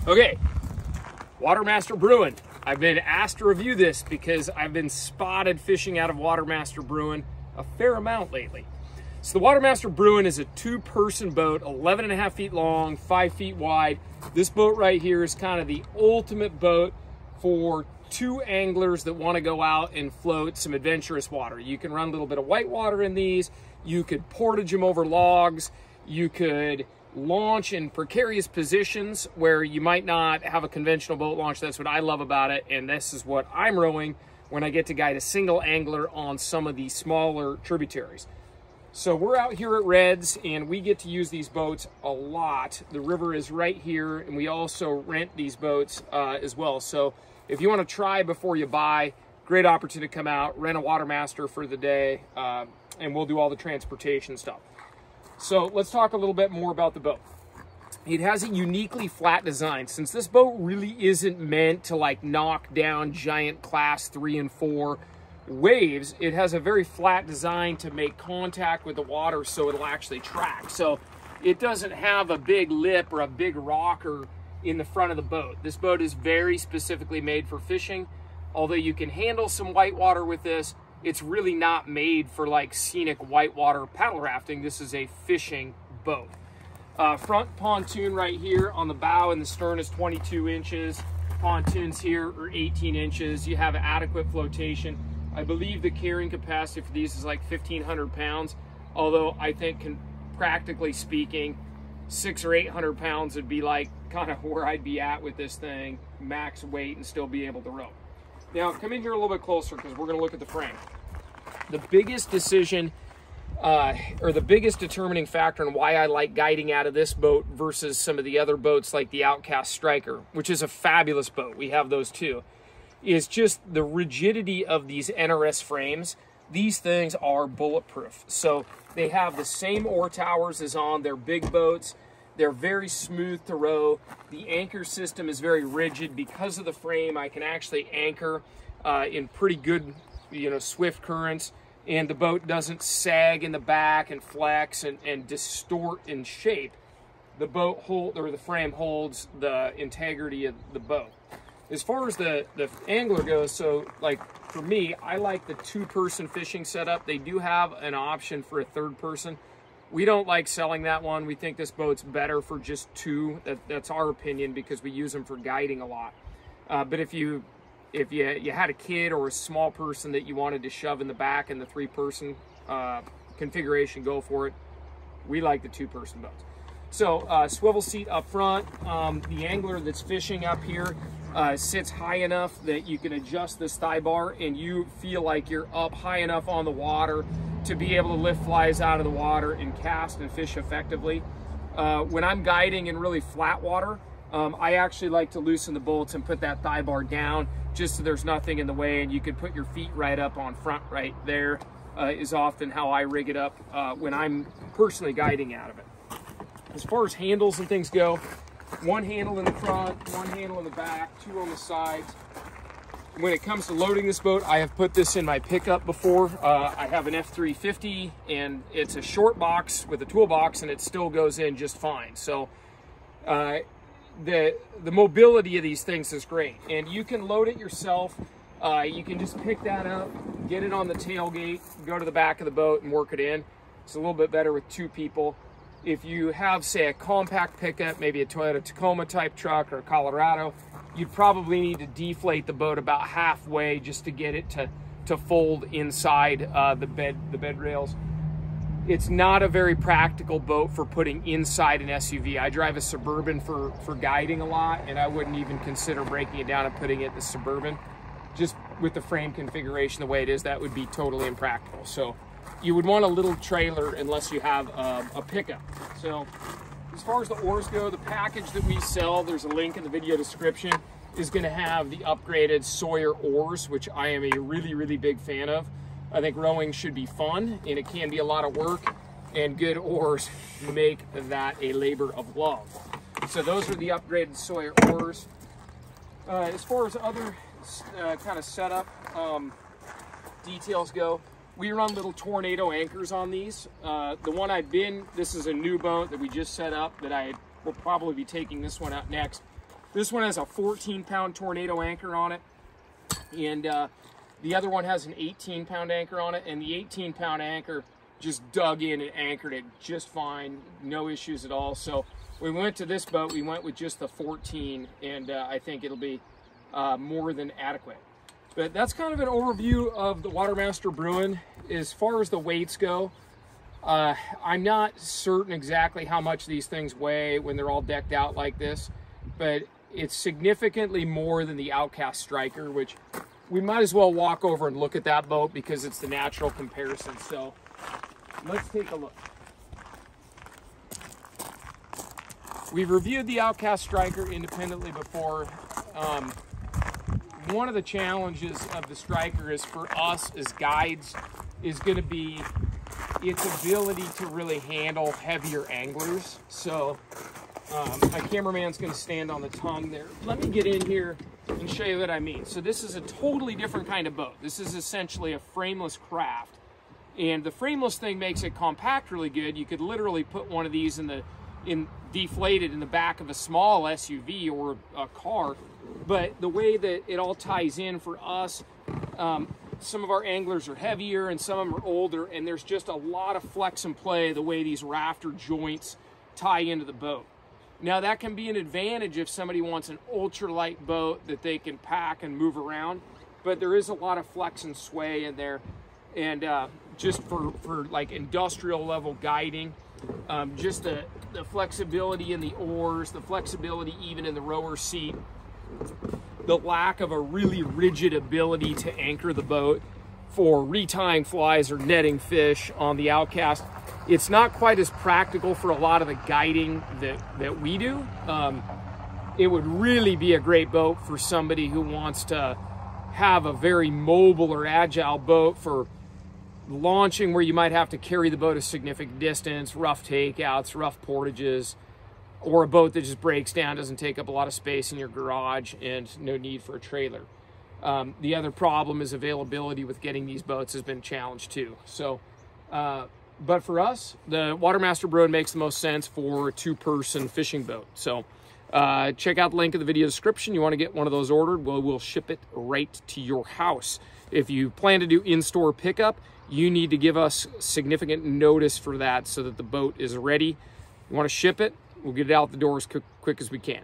Okay, Water Master Bruin. I've been asked to review this because I've been spotted fishing out of Water Master Bruin a fair amount lately. So the Water Master Bruin is a 2-person boat, 11.5 feet long, 5 feet wide. This boat right here is kind of the ultimate boat for 2 anglers that want to go out and float some adventurous water. You can run a little bit of whitewater in these. You could portage them over logs. You could launch in precarious positions where you might not have a conventional boat launch. That's what I love about it, and this is what I'm rowing when I get to guide a single angler on some of these smaller tributaries. So we're out here at Reds, and we get to use these boats a lot. The river is right here, and we also rent these boats as well. So if you want to try before you buy, great opportunity to come out, rent a Water Master for the day, and we'll do all the transportation stuff. So let's talk a little bit more about the boat. It has a uniquely flat design. Since this boat really isn't meant to like knock down giant class 3 and 4 waves, it has a very flat design to make contact with the water so it'll actually track. So it doesn't have a big lip or a big rocker in the front of the boat. This boat is very specifically made for fishing. Although you can handle some whitewater with this, it's really not made for like scenic whitewater paddle rafting. This is a fishing boat. Front pontoon right here on the bow and the stern is 22 inches. Pontoons here are 18 inches. You have adequate flotation. I believe the carrying capacity for these is like 1,500 pounds. Although I think, practically speaking, 600 or 800 pounds would be like kind of where I'd be at with this thing, max weight, and still be able to row. Now, come in here a little bit closer because we're going to look at the frame. The biggest decision, or the biggest determining factor in why I like guiding out of this boat versus some of the other boats like the Outcast Striker, which is a fabulous boat, we have those too, is just the rigidity of these NRS frames. These things are bulletproof. So they have the same oar towers as on their big boats. They're very smooth to row. The anchor system is very rigid. Because of the frame, I can actually anchor in pretty good, swift currents, and the boat doesn't sag in the back and flex and distort in shape. The frame holds the integrity of the boat. As far as the angler goes, so like for me, I like the 2-person fishing setup. They do have an option for a 3rd person. We don't like selling that one. We think this boat's better for just 2. That's our opinion because we use them for guiding a lot. But if you had a kid or a small person that you wanted to shove in the back in the 3-person configuration, go for it. We like the 2-person boats. So swivel seat up front. The angler that's fishing up here sits high enough that you can adjust this thigh bar and you feel like you're up high enough on the water to be able to lift flies out of the water and cast and fish effectively. When I'm guiding in really flat water, I actually like to loosen the bolts and put that thigh bar down just so there's nothing in the way, and you can put your feet right up on front right there is often how I rig it up when I'm personally guiding out of it. As far as handles and things go, 1 handle in the front, 1 handle in the back, 2 on the sides. When it comes to loading this boat, I have put this in my pickup before. I have an F350, and it's a short box with a toolbox, and it still goes in just fine. So the mobility of these things is great, and you can load it yourself. You can just pick that up, get it on the tailgate, go to the back of the boat, and work it in. It's a little bit better with 2 people. If you have, say, a compact pickup, maybe a Toyota Tacoma type truck or a Colorado, you'd probably need to deflate the boat about halfway just to get it to fold inside the bed rails. It's not a very practical boat for putting inside an SUV. I drive a Suburban for guiding a lot, and I wouldn't even consider breaking it down and putting it in the Suburban. Just with the frame configuration the way it is, that would be totally impractical. So you would want a little trailer unless you have a pickup. So as far as the oars go, the package that we sell, there's a link in the video description, is going to have the upgraded Sawyer oars, which I am a really, really big fan of. I think rowing should be fun, and it can be a lot of work, and good oars make that a labor of love. So those are the upgraded Sawyer oars. As far as other kind of setup details go, we run little tornado anchors on these. The one I've been, this is a new boat that we just set up that I will probably be taking this one out next. This one has a 14-pound tornado anchor on it, and the other one has an 18-pound anchor on it, and the 18-pound anchor just dug in and anchored it just fine, no issues at all. So when we went to this boat, we went with just the 14, and I think it'll be more than adequate. But that's kind of an overview of the Water Master Bruin. As far as the weights go, I'm not certain exactly how much these things weigh when they're all decked out like this, but it's significantly more than the Outcast Striker, which we might as well walk over and look at that boat because it's the natural comparison. So let's take a look. We've reviewed the Outcast Striker independently before. One of the challenges of the Striker is for us as guides is going to be its ability to really handle heavier anglers. So my cameraman's going to stand on the tongue there. Let me get in here and show you what I mean. So this is a totally different kind of boat. This is essentially a frameless craft. And the frameless thing makes it compact really good. You could literally put one of these deflated in the back of a small SUV or a car. But the way that it all ties in for us, some of our anglers are heavier and some of them are older, and there's just a lot of flex and play the way these rafter joints tie into the boat. Now that can be an advantage if somebody wants an ultralight boat that they can pack and move around, but there is a lot of flex and sway in there. And just for like industrial level guiding, just the flexibility in the oars, the flexibility even in the rower seat, the lack of a really rigid ability to anchor the boat for retying flies or netting fish on the Outcast. It's not quite as practical for a lot of the guiding that we do. It would really be a great boat for somebody who wants to have a very mobile or agile boat for launching where you might have to carry the boat a significant distance, rough takeouts, rough portages, or a boat that just breaks down, doesn't take up a lot of space in your garage, and no need for a trailer. The other problem is availability with getting these boats has been challenged too. So, but for us, the Water Master Bruin makes the most sense for a two-person fishing boat. So check out the link in the video description. You want to get one of those ordered, well, we'll ship it right to your house. If you plan to do in-store pickup, you need to give us significant notice for that so that the boat is ready. You want to ship it, we'll get it out the door as quick as we can.